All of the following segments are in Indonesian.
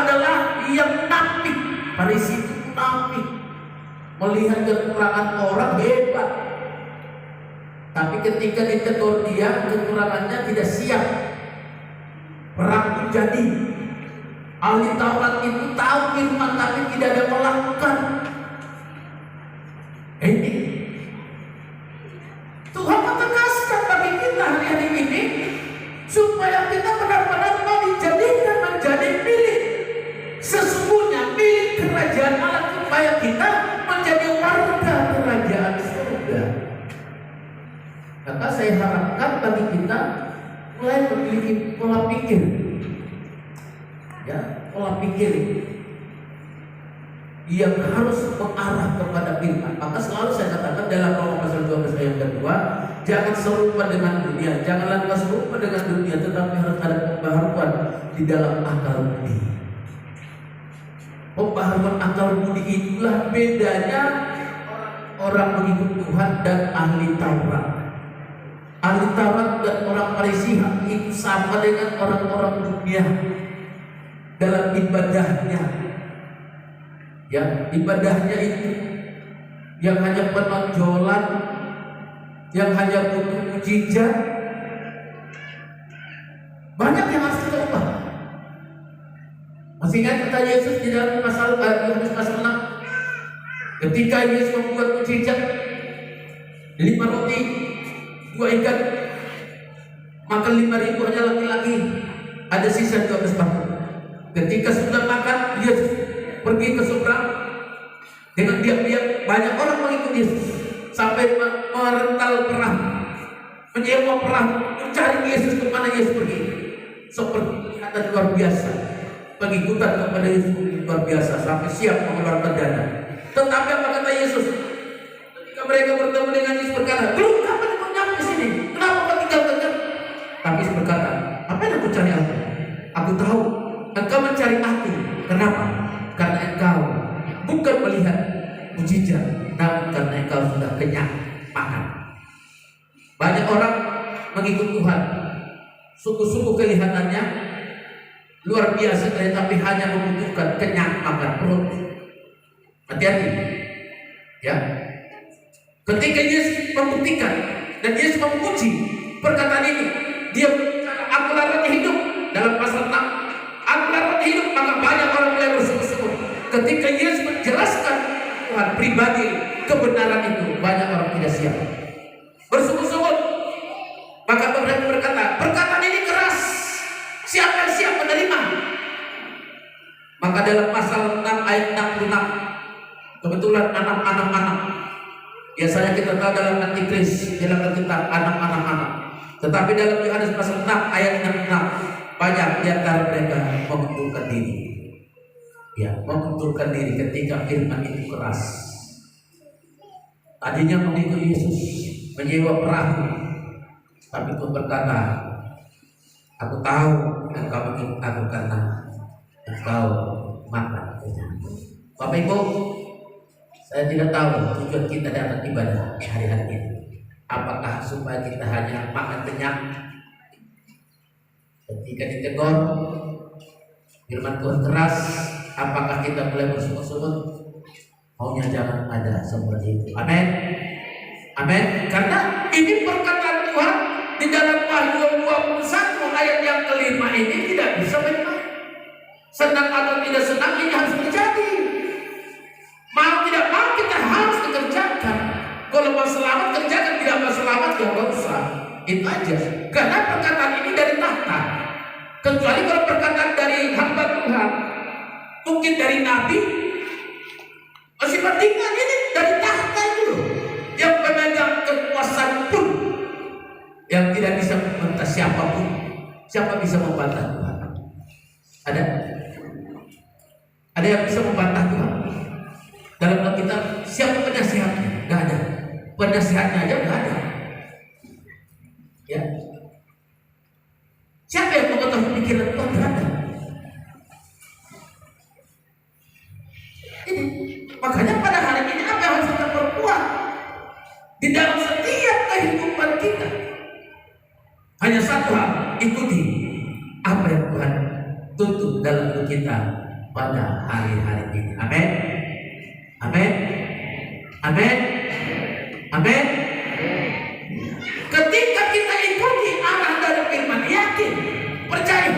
adalah yang munafik. Farisi itu munafik, melihat kekurangan orang hebat, tapi ketika ditegur dia kekurangannya tidak siap. Perang terjadi. Ahli Taurat itu tahu firman tapi tidak ada melakukan. Ini Tuhan menegaskan bagi kita hari ini supaya kita benar-benar mau dijadikan menjadi milik. Sesungguhnya milik kerajaan Allah supaya kita menjadi warga kerajaan surga. Maka saya harapkan bagi kita mulai memiliki pola pikir, ya, pola pikir yang harus mengarah kepada firman. Maka selalu saya katakan dalam Roma pasal 12 ayat kedua, jangan serupa dengan dunia, janganlah serupa dengan dunia, tetapi harus ada pembaharuan di dalam akal budi. Pembaharuan akal budi itulah bedanya orang mengikut Tuhan dan ahli Taurat. Ahli Taurat dan orang Farisi itu sama dengan orang-orang dunia dalam ibadahnya. Ya, ibadahnya itu yang hanya penonjolan, yang hanya butuh mujizat. Banyak yang harus kita ubah. Masih ingat kata Yesus di dalam Yohanes pasal 6, ketika Yesus membuat mujizat 5 roti 2 ikan, makan 5.000 hanya laki-laki, ada sisa 12 bangku. Ketika sudah makan, Yesus pergi ke seberang dengan diam-diam. Banyak orang mengikut Yesus sampai merental perahu, menyewa perahu, mencari Yesus kemana Yesus pergi. Seperti kelihatan luar biasa, pengikutan kepada Yesus luar biasa sampai siap mengeluarkan dana. Tetapi apa kata Yesus? Ketika mereka bertemu dengan Yesus berkata, "Belum kapan kau nyampe ke sini? Kenapa kau tinggal dekat?" Tapi Yesus berkata, "Apa yang aku cari aku? Aku tahu engkau mencari aku. Kenapa? Karena engkau bukan melihat mujizat, namun karena engkau sudah kenyang makan." Banyak orang mengikut Tuhan, sungguh-sungguh kelihatannya luar biasa, tetapi hanya membutuhkan kenyang makan perut. Hati-hati, ya. Ketika Yesus membuktikan dan Yesus memuji perkataan ini, dia berbicara, "Akulah roti hidup." Dalam pasal 6, "Akulah roti hidup." Maka banyak orang mulai bersungut-sungut. Ketika Yesus menjelaskan Tuhan pribadi kebenaran itu, banyak orang tidak siap, bersungut-sungut. Maka mereka berkata, "Perkataan ini keras, siapa yang siap menerima?" Maka dalam pasal 6 ayat 66, kebetulan anak-anak, biasanya kita tahu dalam Antikris, dalam Alkitab anak-anak. Tetapi dalam Yohanes pasal 6 ayat 66, banyak di antara mereka mengundurkan diri. Ya, mengundurkan diri ketika firman itu keras. Tadinya mengikut Yesus, menyewa perahu, tapi Tuhan berkata, "Aku tahu engkau mengikut aku karena engkau makan kenyang." Bapak Ibu, saya tidak tahu tujuan kita datang ibadah hari-hari ini. Apakah supaya kita hanya makan kenyang? Ketika ditegur firman Tuhan keras, apakah kita mulai bersungut-sungut? Maunya jangan ada seperti itu. Amin. Amin. Karena ini perkataan Tuhan di dalam Wahyu 21 ayat yang kelima ini tidak bisa main-main. Senang atau tidak senang ini harus terjadi. Mau tidak mau kita harus dikerjakan. Kalau mau selamat kerjakan, tidak mau selamat ya nggak usah. Itu aja. Karena perkataan ini dari tahta. Kecuali kalau perkataan dari hamba Tuhan, mungkin dari nabi, masih pentingkan ini dari tahta itu loh. Yang pemegang kekuasaan pun, yang tidak bisa membantah siapapun. Siapa bisa membantah Tuhan? Ada? Ada yang bisa membantah Tuhan? Dalam Alkitab, siapa penasihatnya? Gak ada. Penasihatnya aja gak ada. Ya. Siapa yang mengetahui pikiran Tuhan? Gak ada. Ini. Makanya pada hari ini apa yang harus kita perkuat? Di dalam setiap kehidupan kita, hanya satu hal, ikuti apa yang Tuhan tuntut dalam hidup kita. pada hari-hari ini. Amin. Amin. Amin. Amin. Ketika kita ikuti arah dari firman, yakin, percaya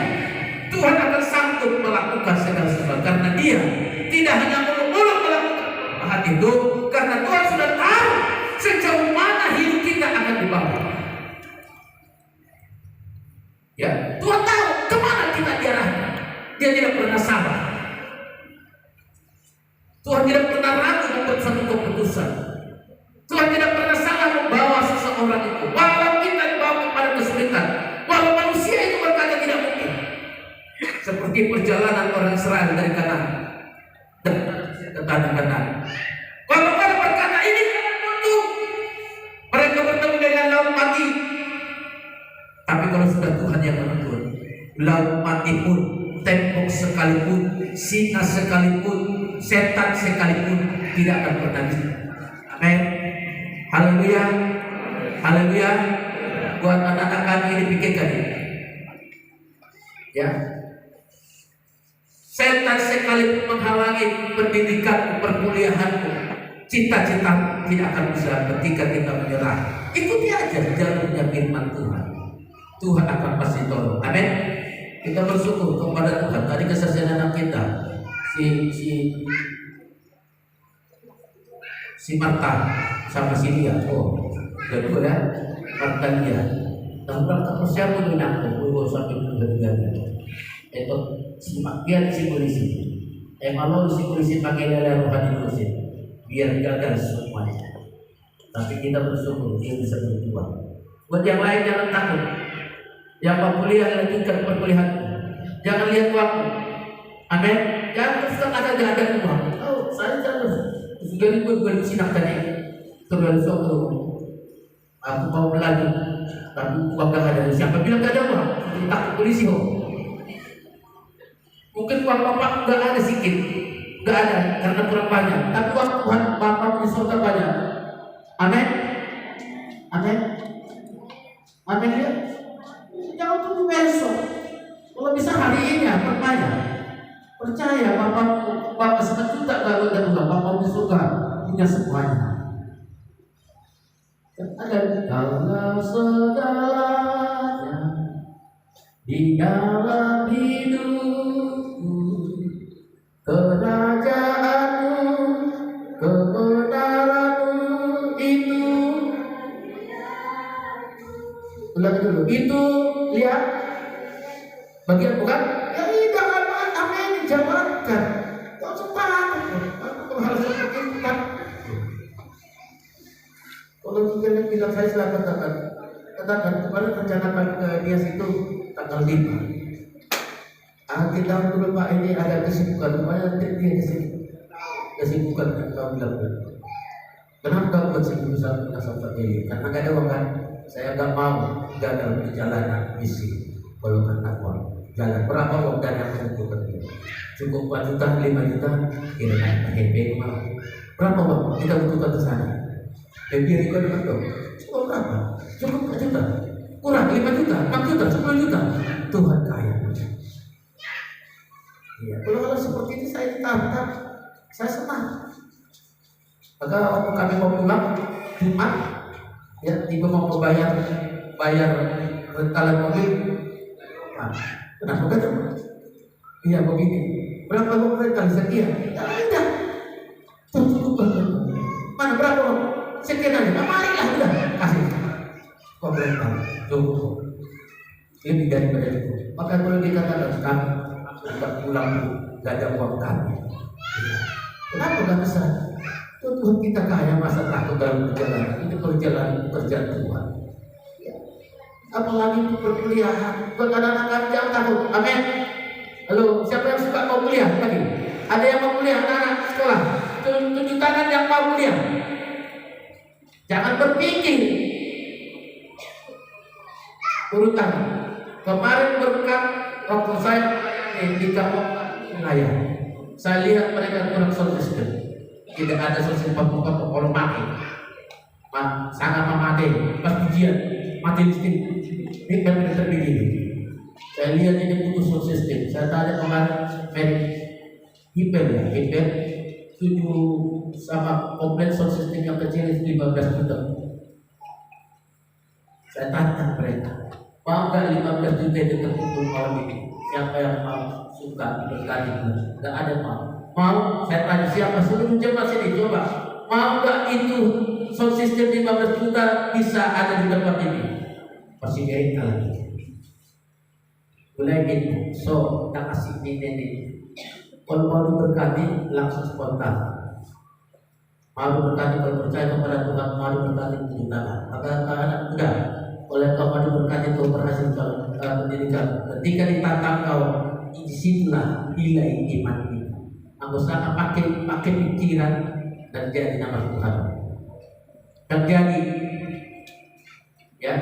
Tuhan akan sanggup melakukan segala sesuatu, karena Dia tidak hanya muluk-muluk melakukan hal itu, karena Tuhan sudah tahu sejauh mana hidup kita akan dibawa. Ya, Tuhan tahu kemana kita diarahkan. Dia tidak pernah salah. Tuhan tidak pernah ragu membuat satu keputusan. Tuhan tidak pernah salah membawa seseorang itu. Walau kita dibawa kepada kesulitan, walau manusia itu berkata tidak mungkin. Seperti perjalanan orang Israel dari Kanaan ke tanah Kanaan. Kalau mereka berkata ini Kanaan buntu, mereka bertemu dengan laut mati. Tapi kalau sudah Tuhan yang menuntun, laut mati pun, tembok sekalipun, singa sekalipun, setan sekalipun tidak akan pernah bisa. Amin. Haleluya. Haleluya. Buat anak-anak kami dipikirkan ini. Ya. Setan sekalipun menghalangi pendidikan, perkuliahanmu, cita-cita tidak akan bisa ketika kita menyerah. Ikuti aja jalurnya firman Tuhan. Tuhan akan pasti tolong. Amin. Kita bersyukur kepada Tuhan. Tadi kesaksian anak kita, si Marta sama si Lia. Oh, kedua ya, Marta Lia. Dan berkata siapa pun aku, gue sampai berganda. Itu si makian si polisi. Malu si polisi pakai lele rohani polisi, biar gagal semuanya. Tapi kita bersyukur dia bisa berjuang. Buat yang lain jangan takut. Yang mau kuliah lanjutkan perkuliahan. Jangan lihat waktu. Amin. Jangan terus ada uang. Oh, saya terus. Sudah dibuat sinak tadi. Terlalu sokong. Aku mau melanjut, tapi uang gak ada. Siapa bilang gak ada uang? Takut polisi kok. Mungkin uang bapak gak ada sedikit, gak ada karena kurang banyak. Tapi uang Tuhan bapak di surga banyak. Amin. Amin. Amin ya. Jangan tunggu besok. Kalau bisa hari ini percaya. Percaya bapak 1 juta kalau ada uang, bapak di surga punya semuanya. Ada dalam segalanya di dalam hidupku, kerajaanmu, kebenaranmu itu. Ulang dulu. Itu lihat bagian bukan? Ya tidak apa yang dijabarkan. Kau cepat. Aku harus seperti itu kan. Kalau kita bilang saya selalu katakan kemarin rencanakan ke dia situ tanggal 5. Kita dulu Pak ini ada kesibukan, kemarin nanti dia kesibukan tahun lalu. Kenapa buat sibuk sampai ini? Karena nggak ada uang kan. Saya nggak mau gagal perjalanan misi. Kalau kena uang jalan berapa uang dan yang cukup cukup 4 juta, 5 juta, kira HP mau berapa uang kita butuhkan ke sana? Biar juga dengan dong. Cukup berapa? Cukup 4 juta, kurang 5 juta, 6 juta, 10 juta. Tuhan kaya. Ya, kalau seperti itu saya ditantang, saya senang. Maka waktu kami mau pulang Jumat, ya tiba mau bayar rentalan mobil. Nah, kenapa kata? Iya begini. Berapa mau rental sekian? Ya ada. Cukup banget. Mana berapa? Sekian aja. Nah, marilah udah kasih. Kok rental? Cukup. Lebih daripada itu. Maka kalau dikatakan kami sudah pulang, gak ada uang kami. Kenapa gak bisa? Tuhan kita kaya, masa takut dalam perjalanan. Ini perjalanan pekerjaan Tuhan. Apalagi untuk perkuliahan. Buat anak-anak jangan takut. Amin. Halo, siapa yang suka mau kuliah lagi? Ada yang mau kuliah, anak-anak sekolah? Tunjuk tangan yang mau kuliah. Jangan berpikir urutan. Kemarin berkat waktu saya di kampung Naya, saya lihat mereka kurang sosial. Tidak ada sosial pakai kalau mati, sangat mati, pas ujian mati miskin. Ini kan terpilih. Saya lihat ini butuh sistem. Saya tanya kemarin Hiper ya, hiper 7 sama komplain sound system yang kecil itu 15 juta. Saya tantang mereka, mau nggak 15 juta itu terkumpul malam ini? Siapa yang mau suka berkali? Nggak ada mau. Saya tanya siapa, seluruh jemaat sini coba, mau nggak itu sound system 15 juta bisa ada di tempat ini? Pasti dia lagi. Mulai ini, so tak kasih ini. Kalau mau diberkati langsung spontan. Mau diberkati kalau percaya kepada Tuhan, mau diberkati tunjuk tangan. Maka enggak. Oleh kau mau diberkati kau berhasil pendidikan. Ketika ditantang kau, disitulah nilai iman kita. Aku sangat pakai pikiran dan jadi nama Tuhan. Dan jadi, ya.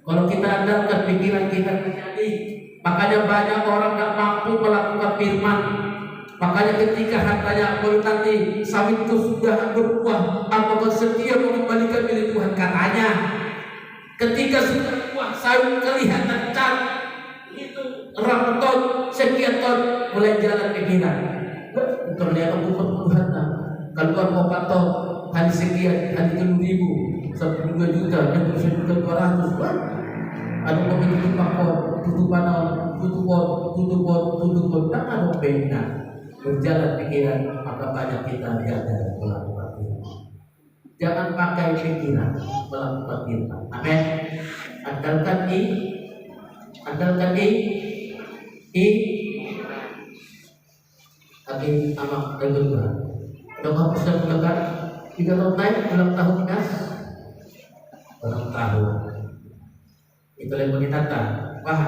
Kalau kita andalkan pikiran kita terjadi, makanya banyak orang tidak mampu melakukan firman. Makanya ketika hartanya nanti sawit itu sudah berbuah, apakah setia mengembalikan milik Tuhan katanya. Ketika sudah buah sawit kelihatan cantik, itu berapa ton, sekian ton, mulai jalan pikiran. Ternyata bukan Tuhan. Kalau mau patok hari sekian, hari 3.000, sampai 2 juta, dan 1.200.000. Ada pemilik pakor, tutup panau, tutup pot, tak ada benda. Berjalan pikiran, maka banyak kita gagal melakukan firman. Jangan pakai pikiran melakukan firman. Amin. Andalkan lagi amak dan kedua. Kalau kamu sudah melakukan 3 tahun naik ulang tahun kas, ulang tahun. Itu yang menitata. Wah,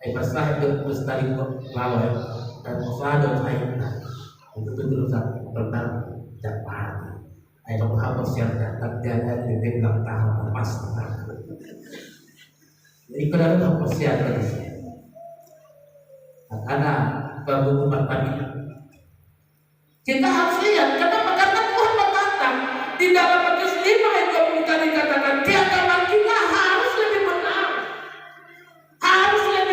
pasrah itu mustahil lawan dan mufadah ayatnya. Itu berusaha pertama dapat. Ayat Muhammad yang datang jalan di ulang tahun pasti. Jadi kalau ada persiapan di sini, karena baru umat tadi, kita harus lihat kenapa? Karena Tuhan menantang di dalam Matius 5 ayat 20 tadi katakan di agama kita harus lebih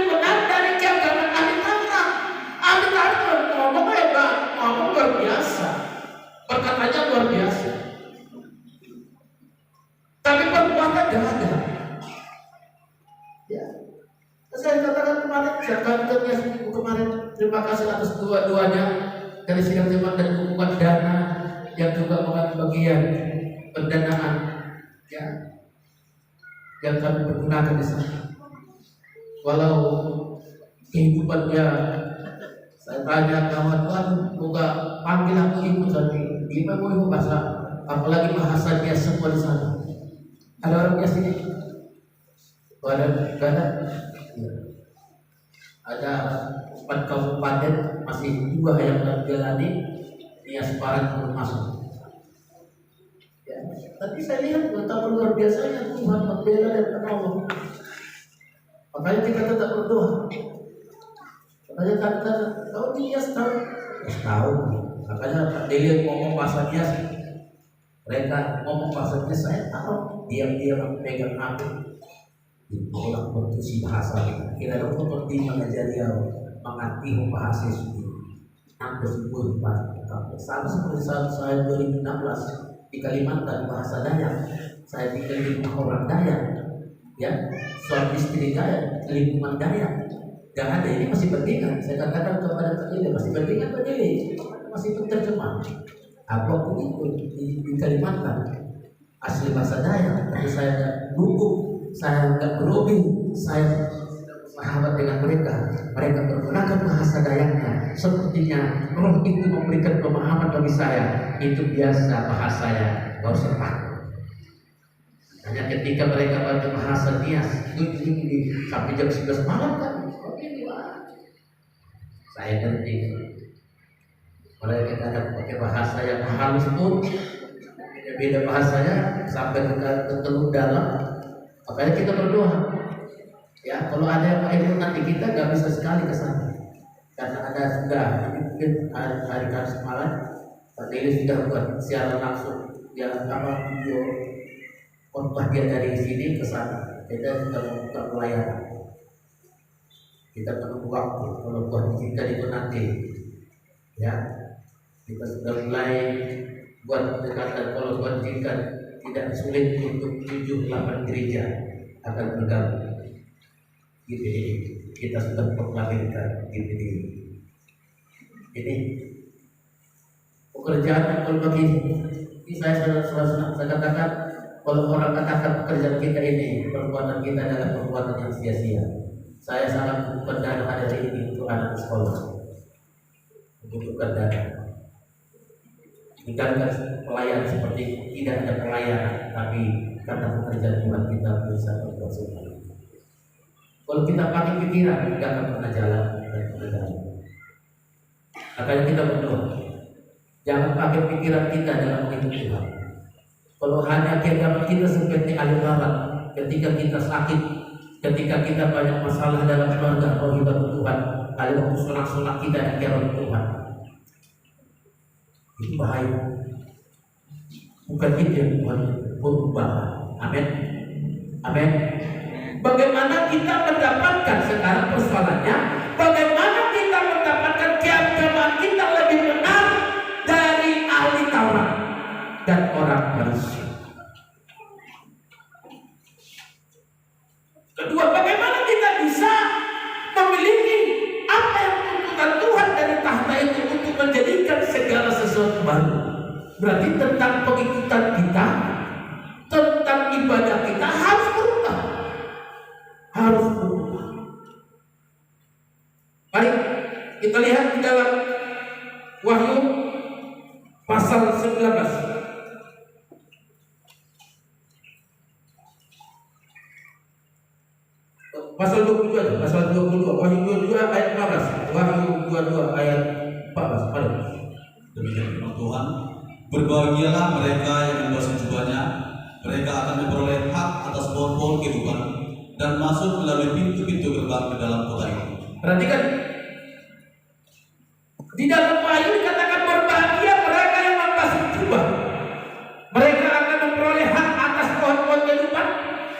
benar dari keagamaan ahli Taurat. Ahli Taurat ngomong hebat, ngomong luar biasa, perkataannya luar biasa, tapi perbuatan tidak ada. Ya, saya katakan kemarin, terima kasih atas dua-duanya dari sidang jemaat dan dukungan dana yang juga mengambil bagian pendanaan, ya, yang kami pergunakan di sana. Walau kehidupannya, saya tanya kawan-kawan, buka panggil aku ibu tadi, gimana mau ibu bahasa, apalagi bahasanya semua di sana. Ada orang biasa ini, ada 4 kabupaten, masih 2 yang menjalani dia separan belum masuk. Ya, tapi saya lihat betapa luar biasanya Tuhan membela dan menolong. Makanya kita tetap berdoa. Makanya kata tahu dia tahu. Makanya Pak Delia ngomong bahasa dia, mereka ngomong bahasa dia, saya tahu diam-diam pegang aku. Ditolak bertusi bahasa kita ada seperti mengajari mengerti bahasa itu hampir 10 bahasa. Sama seperti saat saya 2016 di Kalimantan bahasa Dayak, saya tinggal di rumah orang Dayak, ya, suami istri Dayak, lingkungan Dayak. Jangan ada ini masih penting. Saya katakan kepada kalian masih penting apa jadi masih terjemah. Aku ikut di Kalimantan asli bahasa Dayak, tapi saya dukung. Saya tidak berlobby, saya sahabat dengan mereka. Mereka menggunakan bahasa Dayaknya. Sepertinya Roh itu memberikan pemahaman bagi saya. Itu biasa bahasanya, baru sempat. Hanya ketika mereka baca bahasa Nias, sampai jam 11 malam kan, saya ngerti. Mereka kadang pakai bahasa yang halus pun, beda bahasanya sampai ke teluk dalam. Makanya kita berdoa, ya, kalau ada yang ilmu nanti kita nggak bisa sekali ke sana, karena ada sudah mungkin hari Kamis malam Pak Deli sudah buat siaran langsung, ya, video khotbah dia dari sini ke sana. Kita sudah membuka pelayanan. Kita menunggu waktu, kalau Tuhan izinkan itu nanti Ya, kita sudah mulai buat pendekatan. Kalau Tuhan izinkan tidak sulit untuk 7-8 gereja akan bergabung. GPD kita sudah proklamasikan GPD. Ini pekerjaan kalau bagi ini saya katakan, kalau orang katakan pekerjaan kita ini, perbuatan kita adalah perbuatan yang sia-sia. Saya sangat membutuhkan dana hari ini untuk anak sekolah, membutuhkan dana. Tinggalkan pelayan seperti tidak ada pelayanan, tapi karena pekerjaan Tuhan kita bisa berbuat semua. Kalau kita pakai pikiran, tidak akan pernah jalan dan pernah jalan. Makanya kita berdoa, jangan pakai pikiran kita dalam hidup Tuhan. Kalau hanya kita seperti ahli barat, ketika kita sakit, ketika kita banyak masalah dalam keluarga, kalau kita Tuhan, ada waktu sholat kita dikira Tuhan, itu bahaya. Bukan itu yang Tuhan berubah. Amin. Amin. Bagaimana kita mendapatkan sekarang persoalannya? Bagaimana kita mendapatkan keagamaan kita lebih benar dari ahli Taurat dan orang Farisi? Kedua, bagaimana kita bisa memiliki apa yang tuntutan Tuhan dari tahta itu untuk menjadikan segala sesuatu baru? Berarti tentang pengikutan kita, tentang ibadah kita harus berubah. Harus berubah. Mari kita lihat di dalam Wahyu pasal 19. Pasal 22, pasal 22, Wahyu 22 ayat 14. Wahyu 22 ayat 14. Mari. Demikian firman Tuhan, berbahagialah mereka yang membasuh jubahnya, mereka akan memperoleh hak atas pohon-pohon kehidupan dan masuk melalui pintu-pintu gerbang ke dalam kota ini. Perhatikan, di dalam Wahyu dikatakan berbahagia mereka yang membasuh jubah, mereka akan memperoleh hak atas pohon-pohon kehidupan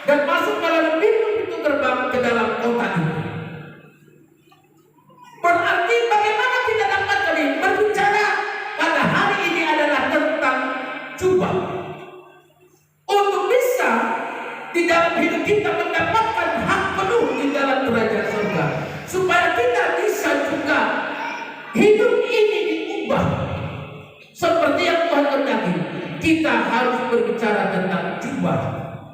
dan masuk melalui pintu-pintu gerbang ke dalam kota ini. Berarti bagaimana kita dapat tadi berbicara pada hari ini adalah tentang jubah. Untuk bisa di dalam hidup kita mendapatkan hak penuh di dalam kerajaan surga, supaya kita bisa juga hidup ini diubah seperti yang Tuhan kehendaki. Kita harus berbicara tentang jubah.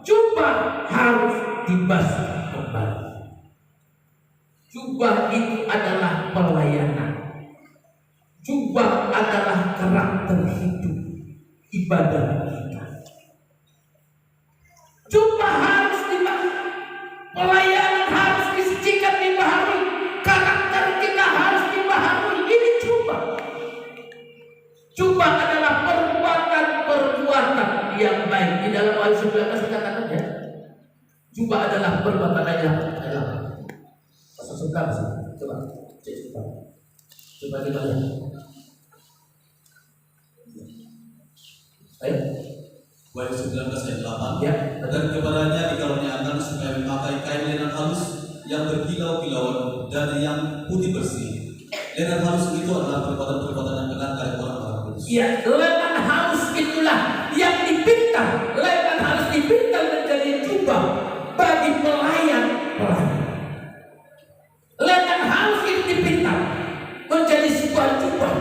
Jubah harus dibasuh kembali. Jubah itu adalah pelayanan. Jubah adalah karakter hidup ibadah kita. Jubah harus dibasuh, pelayanan harus disucikan, dibaharui, karakter kita harus dibaharui. Ini jubah. Jubah adalah perbuatan-perbuatan yang baik. Di dalam Wahyu 19 dikatakan ya, jubah adalah perbuatan yang baik. Pasal 11, coba cek coba. Coba kita lihat. Baik. Wahyu 19 ayat 8. Ya. Dan kepadanya dikaruniakan supaya memakai kain lenan halus yang berkilau-kilauan dan yang putih bersih. Lenan halus itu adalah perbuatan-perbuatan yang benar dari orang-orang kudus. Ya, lenan halus itulah yang dipintal. Lenan halus dipintal menjadi jubah bagi pelayan-pelayan. Lenan halus itu dipintal menjadi sebuah jubah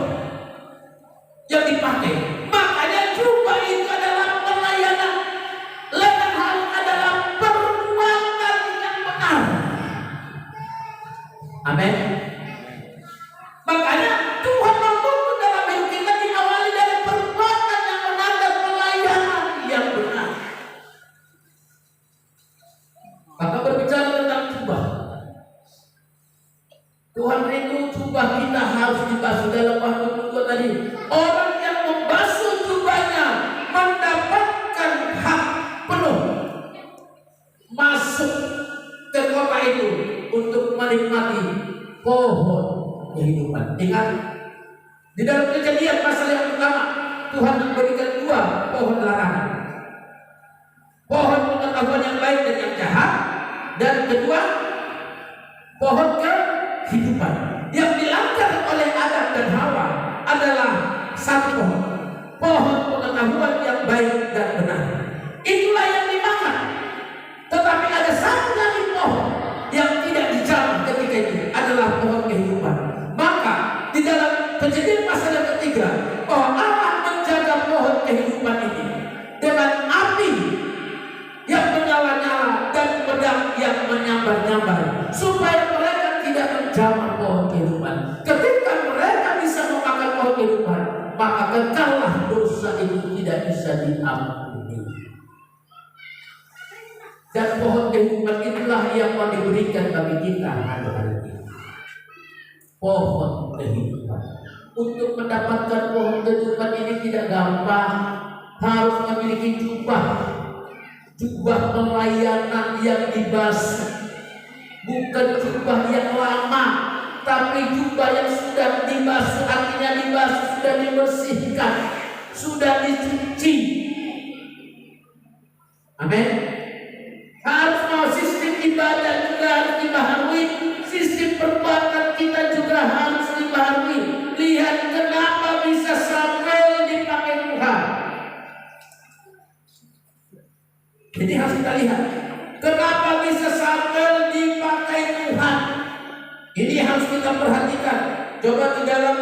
yang dipakai. Makanya jubah itu adalah pelayanan. Lenan halus adalah perbuatan yang benar. Amin. Makanya Tuhan menuntut dalam hidup kita diawali dari perbuatan yang benar dan pelayanan yang benar. Maka berbicara tentang jubah, Tuhan rindu jubah kita harus dibasuh. Dalam Wahyu 22 tadi, orang yang membasuh jubahnya mendapatkan hak penuh masuk ke kota itu untuk menikmati pohon kehidupan. Ingat, di dalam Kejadian pasal yang pertama, Tuhan memberikan 2 pohon larangan. Pohon pengetahuan yang baik dan yang jahat, dan kedua, pohon kehidupan yang dilanggar oleh Adam dan Hawa pengetahuan yang baik dan benar. Itulah yang dimakan. Tetapi ada satu lagi pohon yang tidak dijamah ketika itu, adalah pohon kehidupan. Maka di dalam Kejadian pasal yang ketiga, bahwa Allah menjaga pohon kehidupan ini dengan api yang menyala-nyala dan pedang yang menyambar-nyambar, supaya mereka tidak menjamah pohon kehidupan. Ketika mereka bisa memakan pohon kehidupan, maka kekallah dosa itu tidak bisa diampuni. Dan pohon kehidupan itulah yang mau diberikan bagi kita hari-hari ini. Pohon kehidupan. Untuk mendapatkan pohon kehidupan ini tidak gampang. Harus memiliki jubah pelayanan yang dibasuh. Bukan jubah yang lama, tapi jubah yang sudah dibasuh. Artinya dibasuh, sudah dibersihkan, sudah dicuci. Amin. Harus mau sistem ibadah juga harus dibaharui, sistem perbuatan kita juga harus dibaharui. Lihat kenapa bisa Samuel dipakai Tuhan. Jadi harus kita lihat kenapa bisa Samuel dipakai Tuhan. Ini harus kita perhatikan. Coba di dalam